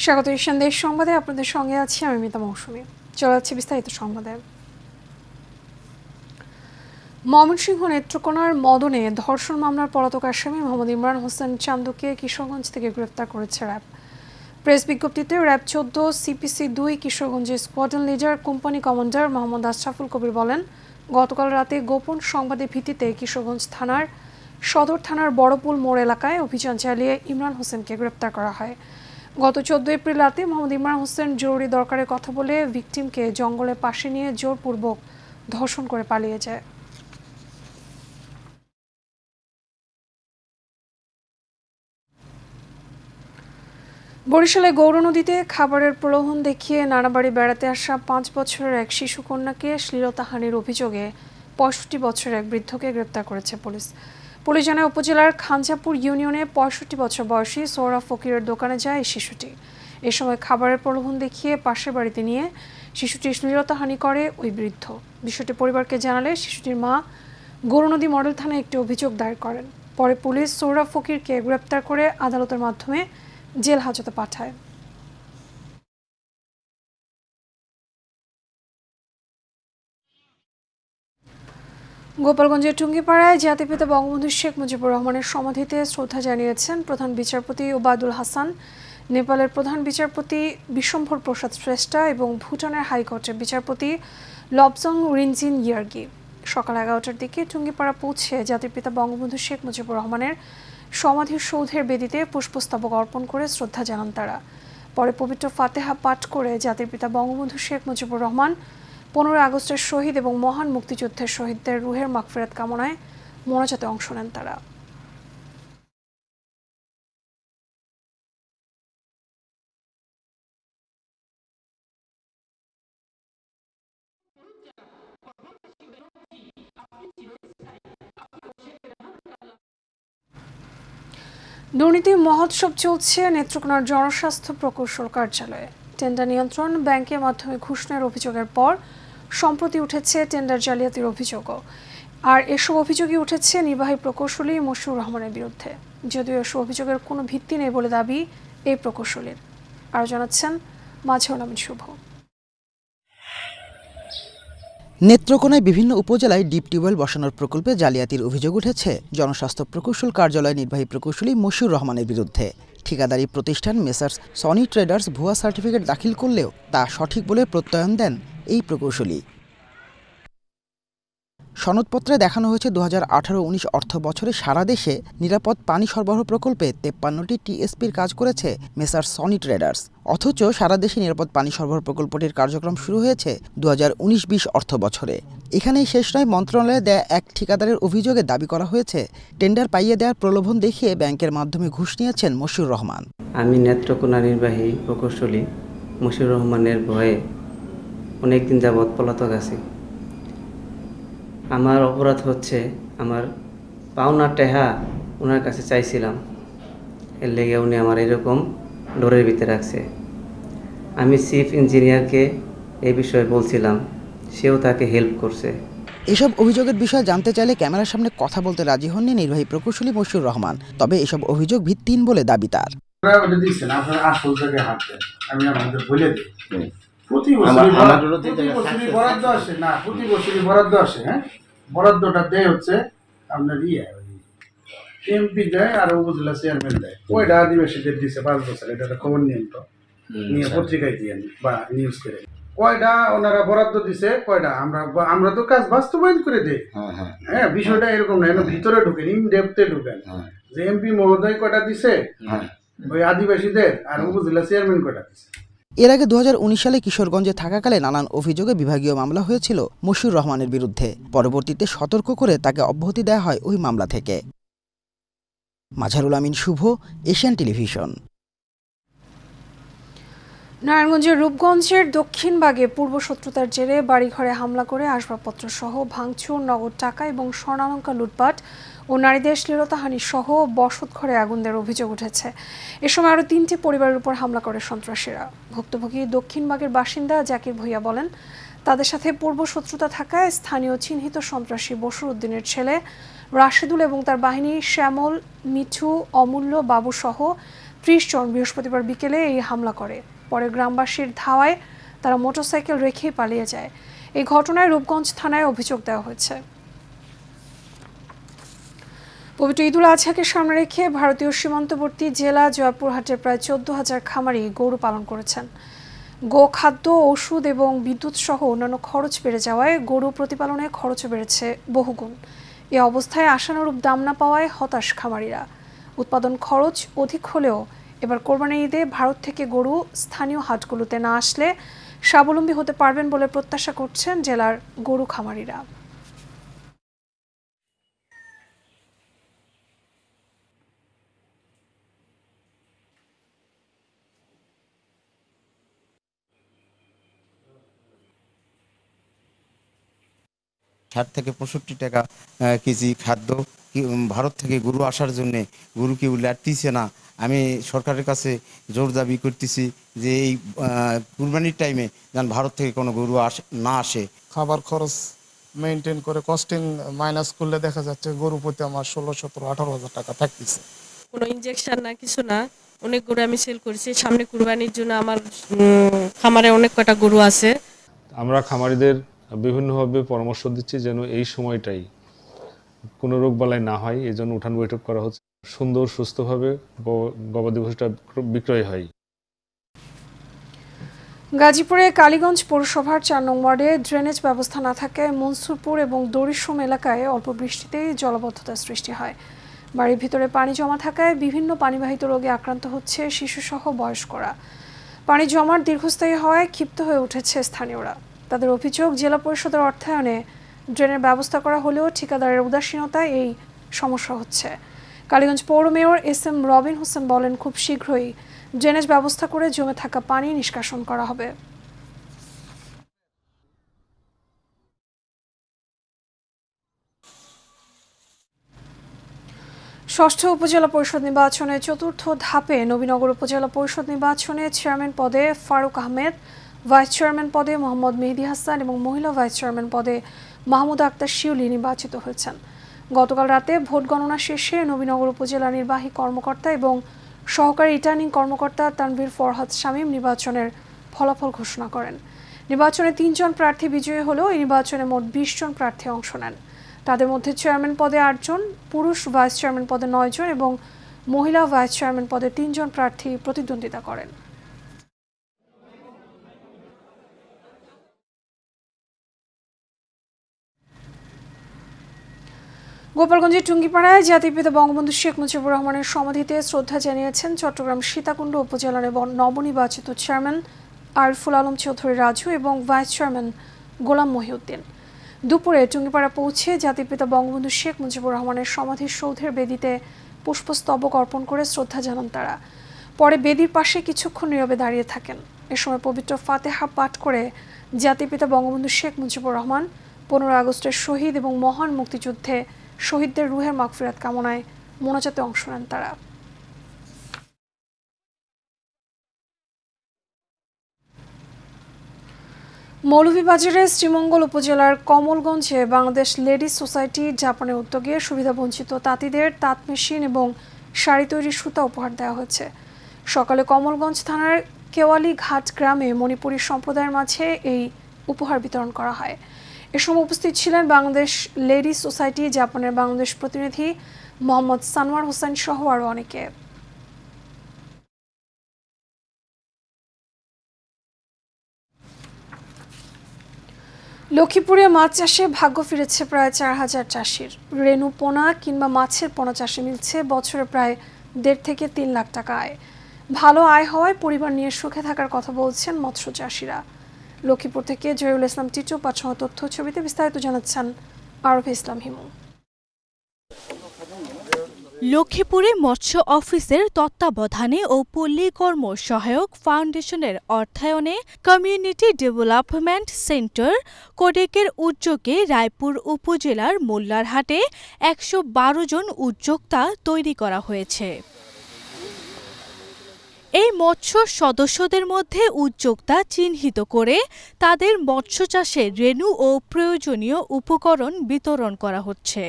স্বাগত এশিয়ান দেশ সংবাদে আপনাদের সঙ্গে আছি আমি মিতা মৌসুমী। চলে যাচ্ছে বিস্তারিত সংবাদে। ময়মনসিংহ নেত্রকোনার মদনে ধর্ষণ মামলার পলাতক আসামি মোহাম্মদ ইমরান হোসেন চান্দুকে কিশোরগঞ্জ থেকে গ্রেফতার করেছে র্যাব। প্রেস বিজ্ঞপ্তিতে র্যাব 14 CPC 2 কিশোরগঞ্জের squadron leader company commander Mohammad Ashraful Kabir বলেন, গতকাল রাতে গোপন সংবাদের ভিত্তিতে কিশোরগঞ্জ থানার সদর থানার বড়পুল মোড় এলাকায় অভিযান চালিয়ে ইমরান হোসেনকে গ্রেফতার করা হয়। গত 14 এপ্রিল রাতে মোহাম্মদ ইমরান হোসেন জরুরি দরকারে কথা বলে ভিকটিমকে জঙ্গলের পাশে নিয়ে জোরপূর্বক ধর্ষণ করে পালিয়ে যায়। বরিশালে গৌরনদীতে খাবারের প্রলোভন দেখিয়ে নানাবাড়ি বেড়াতে আসা 5 বছরের এক শিশু কন্যাকে শ্লীলতাহানির অভিযোগে 65 বছরের এক বৃদ্ধকে গ্রেপ্তার করেছে পুলিশ। পুলিশ জানায়, উপজেলার খানজাপুর ইউনিয়নে 65 বছর বয়সী সোহরা ফকিরের দোকানে যায় এই শিশুটি। এ সময় খাবারের প্রলোভন দেখিয়ে পাশের বাড়িতে নিয়ে শিশুটি শ্লীলতাহানি করে ওই বৃদ্ধ। বিষয়টি পরিবারকে জানালে শিশুটির মা গৌরনদী মডেল থানায় একটি অভিযোগ দায়ের করেন। পরে পুলিশ সোহরা ফকিরকে গ্রেপ্তার করে আদালতের মাধ্যমে জেল হাজতে পাঠায়। গোপালগঞ্জের টুঙ্গিপাড়ায় জাতিপিতা বঙ্গবন্ধু শেখ মুজিবুর রহমানের সমাধিতে শ্রদ্ধা জানিয়েছেন প্রধান বিচারপতি ওবায়দুল হাসান, নেপালের প্রধান বিচারপতি বিশ্বম্ভর প্রসাদ শ্রেষ্ঠা এবং ভুটানের হাইকোর্টের বিচারপতি লবজং রিনজিন ইয়ার্গি। সকাল 11টার দিকে টুঙ্গিপাড়া পৌঁছে জাতিপিতা বঙ্গবন্ধু শেখ মুজিবুর রহমানের সমাধির সৌধের বেদিতে পুষ্পস্তবক অর্পণ করে শ্রদ্ধা জানান তারা। পরে পবিত্র ফাতেহা পাঠ করে জাতির পিতা বঙ্গবন্ধু শেখ মুজিবুর রহমান, 15 আগস্টের শহীদ এবং মহান মুক্তিযুদ্ধের শহীদদের রুহের মাগফিরাত কামনায় মোনাজাতে অংশ নেন তারা। দুর্নীতি মহোৎসব চলছে নেত্রকোনার জনস্বাস্থ্য প্রকৌশল কার্যালয়ে। টেন্ডার নিয়ন্ত্রণ ব্যাংকের মাধ্যমে ঘুষ নেওয়ার অভিযোগের পর সম্প্রতি উঠেছে টেন্ডার জালিয়াতির অভিযোগও। আর এসব অভিযোগই উঠেছে নির্বাহী প্রকৌশলী মশিউর রহমানের বিরুদ্ধে। যদিও এসব অভিযোগের কোনো ভিত্তি নেই বলে দাবি এই প্রকৌশলীর। আরও জানাচ্ছেন মাঝারুল আমিন শুভ। নেত্রকোনায় বিভিন্ন উপজেলায় ডিপ টিউবওয়েল বসানোর প্রকল্পে জালিয়াতির অভিযোগ উঠেছে জনস্বাস্থ্য প্রকৌশল কার্যালয়ের নির্বাহী প্রকৌশলী মশিউর রহমানের বিরুদ্ধে। ঠিকাদারি প্রতিষ্ঠান মেসার্স সনি ট্রেডার্স ভুয়া সার্টিফিকেট দাখিল করলেও তা সঠিক বলে প্রত্যয়ন দেন এই প্রকৌশলী। সনদপত্রে দেখানো হয়েছে 2018-19 অর্থ বছরে সারা দেশে নিরাপদ পানি সরবরাহ প্রকল্পে 53টি টিএসপির কাজ করেছে মেসার্স সনি ট্রেডার্স। অথচ সারা দেশে নিরাপদ পানি সরবরাহ প্রকল্পটির কার্যক্রম শুরু হয়েছে 2019-20 অর্থ বছরে। এখানেই শেষ নয়, মন্ত্রণালয়ে দেয়া এক ঠিকাদারের অভিযোগে দাবি করা হয়েছে টেন্ডার পাইয়ে দেওয়ার প্রলোভন দেখিয়ে ব্যাংকের মাধ্যমে ঘুষ নিয়েছেন মশিউর রহমান। আমি নেত্রকোনা নির্বাহী প্রকৌশলী মশিউর রহমানের ভয়ে অনেকদিন যাবৎ পলাতক আছি। আমার অপরাধ হচ্ছে আমার পাওনা টেহা ওনার কাছে চাইছিলাম, এর লেগে উনি আমার এরকম ডোরের ভিতরে রাখছে। আমি চিফ ইঞ্জিনিয়ারকে এই বিষয়ে বলছিলাম, সেও তাকে হেল্প করছে। এসব অভিযোগের বিষয়ে জানতে চাইলে ক্যামেরার সামনে কথা বলতে রাজি হননি নির্বাহী প্রকৌশলী মশিউর রহমান। তবে এসব অভিযোগ ভিত্তিহীন বলে দাবি তার। প্রতি বছরই বরাদ্দ আসে না, প্রতি বছরই বরাদ্দ আসে। হ্যাঁ, বরাদ্দটা দেয় হচ্ছে আপনার এমপি দেয় আর উপজেলা চেয়ারম্যান দেয়। কয়টা আদিবাসীদের দিচ্ছে 5 বছর, এটা খবর নিয়ে তো নিয়ে পত্রিকায় দিয়ে বা নিউজ করে কয়টা ওনারা বরাদ্দ দিছে, কয়টা আমরা তো কাজ বাস্তবায়ন করে দেই। হ্যাঁ, বিষয়টা এরকম না, ভিতরে ঢুকেন, ইন ডেপথে ঢুকেন যে এমপি মহোদয় কয়টা দিছে ওই আদিবাসীদের আর উপজেলা চেয়ারম্যান কয়টা দিছে। এর আগে 2019 সালে কিশোরগঞ্জে থাকাকালে নানান অভিযোগে বিভাগীয় মামলা হয়েছিল মশিউর রহমানের বিরুদ্ধে। পরবর্তীতে সতর্ক করে তাকে অব্যাহতি দেওয়া হয় ওই মামলা থেকে। মাঝারুল আমিন শুভ, এশিয়ান টেলিভিশন। নারায়ণগঞ্জের রূপগঞ্জের দক্ষিণবাগে পূর্বশত্রুতার জেরে বাড়িঘরে হামলা করে আসবাবপত্র সহ ভাঙচুর, নগদ টাকা এবং স্বর্ণালংকার লুটপাট ও নারীদের শ্লীলতাহানি সহ বসতঘরে আগুন দেওয়ার অভিযোগ উঠেছে। এ সময় আরও 3টি পরিবারের উপর হামলা করে সন্ত্রাসীরা। ভুক্তভোগী দক্ষিণবাগের বাসিন্দা জাকির ভূঁইয়া বলেন, তাদের সাথে পূর্বশত্রুতা থাকায় স্থানীয় চিহ্নিত সন্ত্রাসী বশর উদ্দিনের ছেলে রাশেদুল এবং তার বাহিনী শ্যামল, মিঠু, অমূল্য, বাবু সহ 30 জন বৃহস্পতিবার বিকেলে এই হামলা করে। পরে গ্রামবাসীর ধাওয়ায় তারা মোটরসাইকেল রেখেই পালিয়ে যায়। এই ঘটনায় রূপগঞ্জ থানায় অভিযোগ দেওয়া হয়েছে। পবিত্র ঈদুল আজহাকে সামনে রেখে ভারতীয় সীমান্তবর্তী জেলা জয়পুরহাটের প্রায় 14,000 খামারি গরু পালন করেছেন। গোখাদ্য, ওষুধ এবং বিদ্যুৎ সহ অন্যান্য খরচ বেড়ে যাওয়ায় গরু প্রতিপালনে খরচও বেড়েছে বহুগুণ। এ অবস্থায় আশানুরূপ দাম না পাওয়ায় হতাশ খামারিরা। উৎপাদন খরচ অধিক হলেও এবার কোরবানির ঈদে ভারত থেকে গরু স্থানীয় হাটগুলোতে না আসলে স্বাবলম্বী হতে পারবেন বলে প্রত্যাশা করছেন জেলার গরু খামারিরা। ষাট থেকে 65 টাকা কেজি খাদ্য ভারত থেকে গরু আসার জন্য গরু কেউ লাটতিছে না। আমি সরকারের কাছে জোর দাবি করতেছি যে এই কুরবানির টাইমে যেন ভারত থেকে কোনো গরু না আসে। খাবার খরচ মেনটেন করে কস্টিং মাইনাস করলে দেখা যাচ্ছে গরু প্রতি আমার 16, 17, 18,000 টাকা থাকতেছে। কোনো ইনজেকশন না, কিছু না, অনেক গরু আমি সেল করেছি। সামনে কুরবানির জন্য আমার খামারে অনেক কটা গরু আছে। আমরা খামারিদের বিভিন্নভাবে পরামর্শ দিচ্ছি যেন এই সময়টাই কোনো রোগবালাই না হয়, এই জন্য উঠান বৈঠক করা হচ্ছে। সুন্দর সুস্থভাবে গবাদি পশুটা বিক্রয় হয়। গাজীপুরে কালীগঞ্জ পৌরসভার 4 নং ওয়ার্ডে ড্রেনেজ ব্যবস্থা না থাকায় মনসুরপুর এবং দড়িসুম এলাকায় অল্প বৃষ্টিতেই জলাবদ্ধতার সৃষ্টি হয়। বাড়ির ভিতরে পানি জমা থাকায় বিভিন্ন পানিবাহিত রোগে আক্রান্ত হচ্ছে শিশুসহ বয়স্করা। পানি জমার দীর্ঘস্থায়ী হওয়ায় ক্ষিপ্ত হয়ে উঠেছে স্থানীয়রা। তাদের অভিযোগ, জেলা পরিষদের অর্থায়নে ড্রেনের ব্যবস্থা করা হলেও ঠিকাদারের উদাসীনতায় এই সমস্যা হচ্ছে। কালীগঞ্জ পৌর মেয়র SM রবিন হোসেন বলেন, খুব শীঘ্রই ড্রেনেজ ব্যবস্থা করে জমে থাকা পানি নিষ্কাশন করা হবে। ষষ্ঠ উপজেলা পরিষদ নির্বাচনে চতুর্থ ধাপে নবীনগর উপজেলা পরিষদ নির্বাচনে চেয়ারম্যান পদে ফারুক আহমেদ, ভাইস চেয়ারম্যান পদে মোহাম্মদ মেহেদি হাসান এবং মহিলা ভাইস চেয়ারম্যান পদে মাহমুদা আক্তার শিউলি নির্বাচিত হয়েছেন। গতকাল রাতে ভোট গণনা শেষে নবীনগর উপজেলা নির্বাহী কর্মকর্তা এবং সহকারী রিটার্নিং কর্মকর্তা তানভীর ফরহাদ শামীম নির্বাচনের ফলাফল ঘোষণা করেন। নির্বাচনে 3 জন প্রার্থী বিজয়ী হলেও এই নির্বাচনে মোট 20 জন প্রার্থী অংশ নেন। তাদের মধ্যে চেয়ারম্যান পদে 8 জন, পুরুষ ভাইস চেয়ারম্যান পদে 9 জন এবং মহিলা ভাইস চেয়ারম্যান পদে 3 জন প্রার্থী প্রতিদ্বন্দ্বিতা করেন। গোপালগঞ্জের টুঙ্গিপাড়ায় জাতির পিতা বঙ্গবন্ধু শেখ মুজিবুর রহমানের সমাধিতে শ্রদ্ধা জানিয়েছেন চট্টগ্রাম সীতাকুণ্ড উপজেলার নবনির্বাচিত চেয়ারম্যান আরিফুল আলম চৌধুরী রাজু এবং ভাইস চেয়ারম্যান গোলাম মহিউদ্দিন। দুপুরে টুঙ্গিপাড়া পৌঁছে জাতির পিতা বঙ্গবন্ধু শেখ মুজিবুর রহমানের সমাধির সৌধের বেদিতে পুষ্পস্তবক অর্পণ করে শ্রদ্ধা জানান তারা। পরে বেদির পাশে কিছুক্ষণ নীরবে দাঁড়িয়ে থাকেন। এ সময় পবিত্র ফাতেহা পাঠ করে জাতির পিতা বঙ্গবন্ধু শেখ মুজিবুর রহমান 15 আগস্টের শহীদ এবং মহান মুক্তিযুদ্ধে শহীদদের রুহের মাগফিরাত কামনায় মোনাজাতে অংশ নেন তারা। মৌলভীবাজারের শ্রীমঙ্গল উপজেলার কমলগঞ্জে বাংলাদেশ লেডিস সোসাইটি জাপানের উদ্যোগে সুবিধাবঞ্চিত তাঁতিদের তাঁত মেশিন এবং শাড়ি তৈরির সুতা উপহার দেওয়া হয়েছে। সকালে কমলগঞ্জ থানার কেওয়ালি ঘাট গ্রামে মণিপুরী সম্প্রদায়ের মাঝে এই উপহার বিতরণ করা হয়। এ সময় উপস্থিত ছিলেন বাংলাদেশ লেডিস সোসাইটি জাপানের বাংলাদেশ প্রতিনিধি মোহাম্মদ সানোয়ার হোসেন সহ আরও অনেকে। লক্ষ্মীপুরে মাছ চাষে ভাগ্য ফিরেছে প্রায় 4,000 চাষির। রেণু পোনা কিংবা মাছের পোনা চাষে মিলছে বছরে প্রায় 1.5 থেকে 3 লাখ টাকা আয়। ভালো আয় হওয়ায় পরিবার নিয়ে সুখে থাকার কথা বলছেন মৎস্য চাষিরা। লক্ষ্মীপুর থেকে জয়ুল ইসলাম টিটু পাঠানো তথ্য ছবিতে বিস্তারিত জানাচ্ছেন আরফে ইসলাম হিমু। লক্ষ্মীপুরে মৎস্য অফিসের তত্ত্বাবধানে ও পল্লী কর্ম সহায়ক ফাউন্ডেশনের অর্থায়নে কমিউনিটি ডেভেলপমেন্ট সেন্টার কোডেকের উদ্যোগে রায়পুর উপজেলার মোল্লারহাটে 112 জন উদ্যোক্তা তৈরি করা হয়েছে। এই মৎস্য সদস্যদের মধ্যে উদ্যোক্তা চিহ্নিত করে তাদের মৎস্য চাষে রেণু ও প্রয়োজনীয় উপকরণ বিতরণ করা হচ্ছে।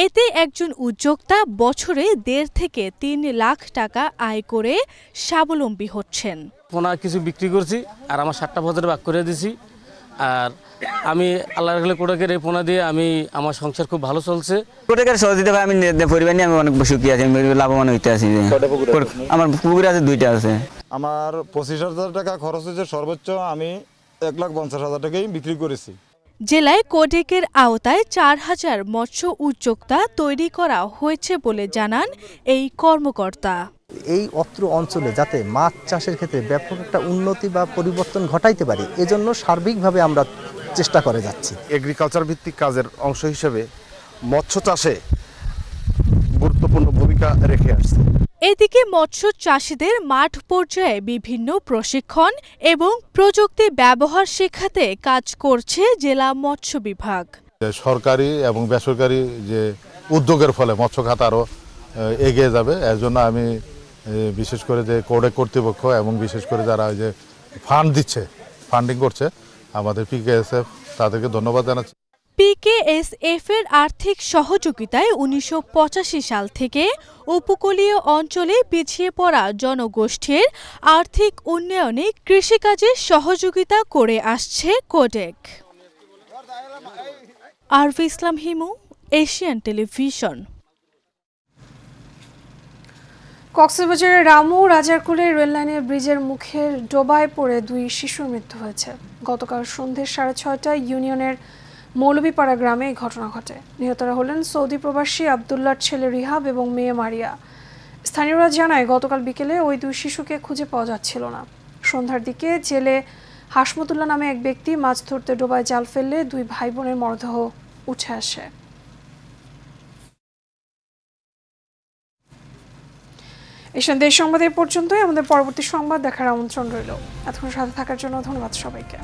এতে একজন উদ্যোক্তা বছরে 1.5 থেকে 3 লাখ টাকা আয় করে স্বাবলম্বী হচ্ছেন। পোনা কিছু বিক্রি করছি আর আমার 7টা বছর ভাগ করে দিছি। আর আমি আল্লাহর রাখলে কোটাকের এই পোনা দিয়ে আমার সংসার খুব ভালো চলছে। কোটাকের সহযোগিতা আমি পরিবার নিয়ে আমি অনেক সুখী আছি, আমি লাভবান হইতে আছি। আমার পুকুর আছে 2টা আছে। আমার 25,000 টাকা খরচ হয়েছে, সর্বোচ্চ আমি 1,50,000 টাকাই বিক্রি করেছি। জেলায় কোডেকের আওতায় 4,000 মৎস্য উদ্যোক্তা তৈরি করা হয়েছে বলে জানান এই কর্মকর্তা। এই অত্র অঞ্চলে যাতে মাছ চাষের ক্ষেত্রে ব্যাপক একটা উন্নতি বা পরিবর্তন ঘটাইতে পারি, এজন্য সার্বিকভাবে আমরা চেষ্টা করে যাচ্ছি। এগ্রিকালচার ভিত্তিক কাজের অংশ হিসেবে মৎস্য চাষে গুরুত্বপূর্ণ ভূমিকা রেখে আসছে। এদিকে মৎস্য চাষীদের মাঠ পর্যায়ে বিভিন্ন প্রশিক্ষণ এবং প্রযুক্তি ব্যবহার শেখাতে কাজ করছে জেলা মৎস্য বিভাগ। সরকারি এবং বেসরকারি যে উদ্যোগের ফলে মৎস্য খাত আরও এগিয়ে যাবে, এর জন্য আমি বিশেষ করে যে কোডেক কর্তৃপক্ষ এবং বিশেষ করে যারা যে ফান্ড দিচ্ছে, ফান্ডিং করছে আমাদের পিকেএসএফ, তাদেরকে ধন্যবাদ জানাচ্ছি। পিকেএসএফ এর আর্থিক সহযোগিতায় 1985 সাল থেকে উপকূলীয় অঞ্চলে পিছিয়ে পড়া জনগোষ্ঠীর আর্থিক উন্নয়নে কৃষিকাজে সহযোগিতা করে আসছে কোডেক। আরভি ইসলাম হিমু, এশিয়ান টেলিভিশন। কক্সবাজারের রামু রাজারকুলের রেললাইনের ব্রিজের মুখে ডোবায় পড়ে 2 শিশুর মৃত্যু হয়েছে। গতকাল সন্ধ্যে 6:30টায় ইউনিয়নের মৌলভীপাড়া গ্রামে এই ঘটনা ঘটে। নিহতরা হলেন সৌদি প্রবাসী আবদুল্লাহর ছেলে রিহাব এবং মেয়ে মারিয়া। স্থানীয়রা জানায় গতকাল বিকেলে ওই 2 শিশুকে খুঁজে পাওয়া যাচ্ছিল না। সন্ধ্যার দিকে জেলে হাসমতুল্লাহ নামে এক ব্যক্তি মাছ ধরতে ডোবায় জাল ফেললে 2 ভাই বোনের মরদেহ উঠে আসে। দেশ সংবাদ এই পর্যন্তই। আমাদের পরবর্তী সংবাদ দেখার আমন্ত্রণ রইল। এতক্ষণ সাথে থাকার জন্য ধন্যবাদ সবাইকে।